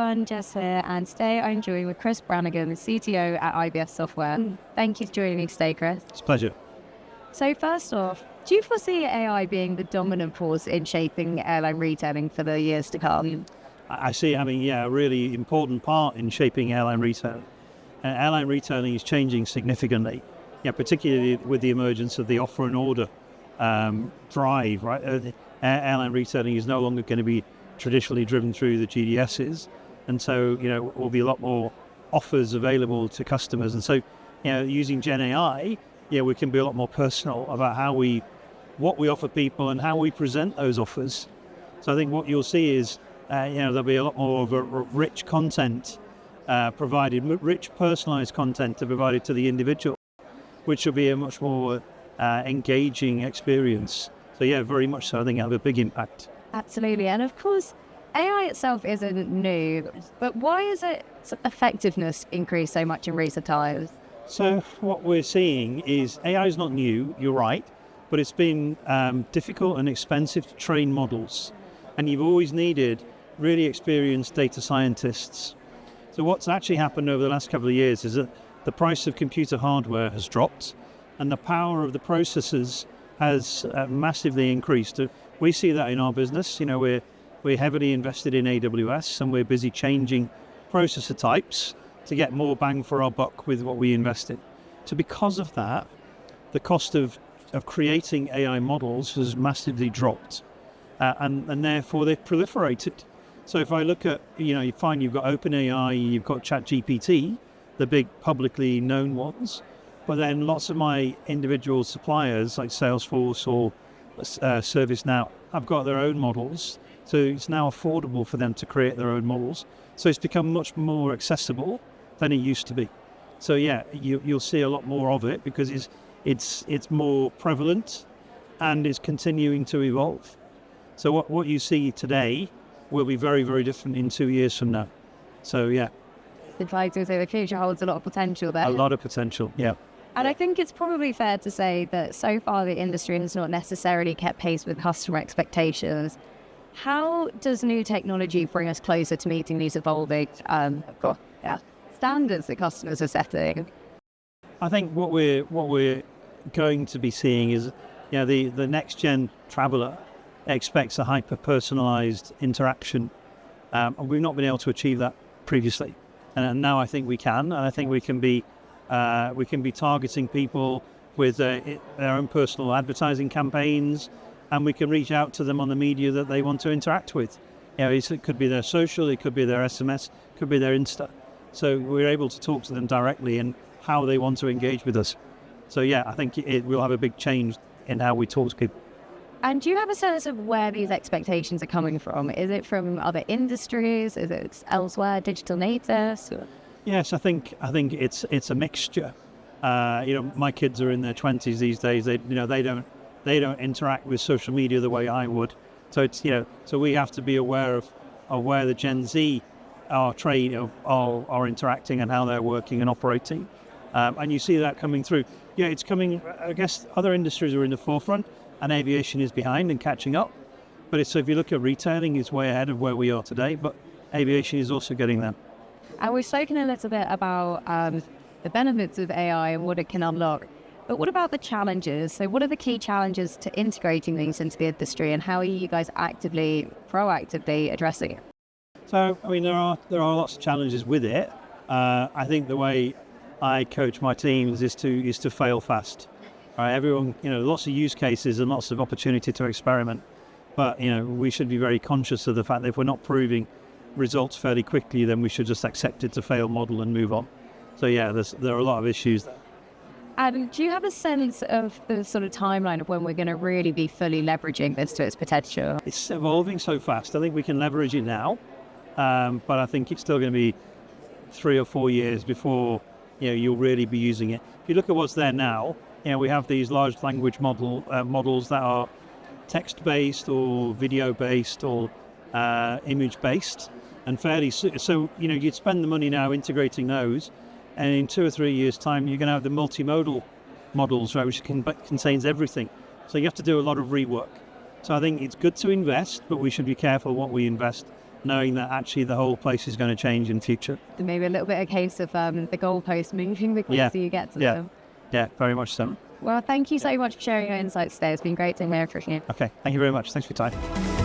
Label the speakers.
Speaker 1: everyone, Jess here, and today I'm joined with Chris Branagan, the CTO at IBS Software. Thank you for joining me today, Chris.
Speaker 2: It's a pleasure.
Speaker 1: So first off, do you foresee AI being the dominant force in shaping airline retailing for the years to come?
Speaker 2: I see, a really important part in shaping airline retailing. Airline retailing is changing significantly, particularly with the emergence of the offer and order drive, right? Airline retailing is no longer going to be traditionally driven through the GDSs, and so will be a lot more offers available to customers. And so using Gen AI, we can be a lot more personal about what we offer people and how we present those offers. So I think what you'll see is there'll be a lot more of a rich content provided, rich personalized content provided to the individual, which will be a much more engaging experience. So very much so, I think it'll have a big impact.
Speaker 1: Absolutely, and of course, AI itself isn't new, but why is its effectiveness increased so much in recent times?
Speaker 2: So what we're seeing is AI is not new, you're right, but it's been difficult and expensive to train models, and you've always needed really experienced data scientists. So what's actually happened over the last couple of years is that the price of computer hardware has dropped, and the power of the processors has massively increased. We see that in our business. We're heavily invested in AWS, and we're busy changing processor types to get more bang for our buck with what we invest in. So because of that, the cost of creating AI models has massively dropped, and therefore they've proliferated. So if I look at, you find you've got OpenAI, you've got ChatGPT, the big publicly known ones, but then lots of my individual suppliers like Salesforce or ServiceNow have got their own models. So it's now affordable for them to create their own models. So it's become much more accessible than it used to be. So you'll see a lot more of it because it's more prevalent and it's continuing to evolve. So what you see today will be very, very different in 2 years from now. So
Speaker 1: It's like to say the future holds a lot of potential there.
Speaker 2: A lot of potential, yeah.
Speaker 1: And I think it's probably fair to say that so far the industry has not necessarily kept pace with customer expectations. How does new technology bring us closer to meeting these evolving standards that customers are setting?
Speaker 2: I think what we're going to be seeing is, the next gen traveller expects a hyper personalised interaction, and we've not been able to achieve that previously. And now I think we can, and I think we can be targeting people with their own personal advertising campaigns, and we can reach out to them on the media that they want to interact with. It could be their social, it could be their SMS, it could be their Insta. So we're able to talk to them directly and how they want to engage with us. So I think it will have a big change in how we talk to people.
Speaker 1: And do you have a sense of where these expectations are coming from? Is it from other industries? Is it elsewhere, digital natives?
Speaker 2: Yes, I think it's a mixture. My kids are in their 20s these days. They don't interact with social media the way I would. So so we have to be aware of where the Gen Z are interacting and how they're working and operating. And you see that coming through. It's coming. I guess other industries are in the forefront, and aviation is behind and catching up. But so if you look at retailing, it's way ahead of where we are today. But aviation is also getting there.
Speaker 1: And we've spoken a little bit about the benefits of AI and what it can unlock. But what about the challenges? So what are the key challenges to integrating these into the industry, and how are you guys proactively addressing it?
Speaker 2: So, there are lots of challenges with it. I think the way I coach my teams is to fail fast. Right? Everyone, lots of use cases and lots of opportunity to experiment. But, we should be very conscious of the fact that if we're not proving results fairly quickly, then we should just accept it's a failed model and move on. So there are a lot of issues there.
Speaker 1: Do you have a sense of the sort of timeline of when we're going to really be fully leveraging this to its potential?
Speaker 2: It's evolving so fast. I think we can leverage it now, but I think it's still going to be 3 or 4 years before you'll really be using it. If you look at what's there now, we have these large language models that are text-based or video-based or image-based, and fairly so. You'd spend the money now integrating those. And in 2 or 3 years' time, you're going to have the multimodal models, right, which contains everything. So you have to do a lot of rework. So I think it's good to invest, but we should be careful what we invest knowing that actually the whole place is going to change in future.
Speaker 1: Maybe a little bit a case of the goalpost moving the closer you get to them.
Speaker 2: Yeah, very much so.
Speaker 1: Well, thank you so much for sharing your insights today. It's been great to hear from you.
Speaker 2: Okay, thank you very much. Thanks for your time.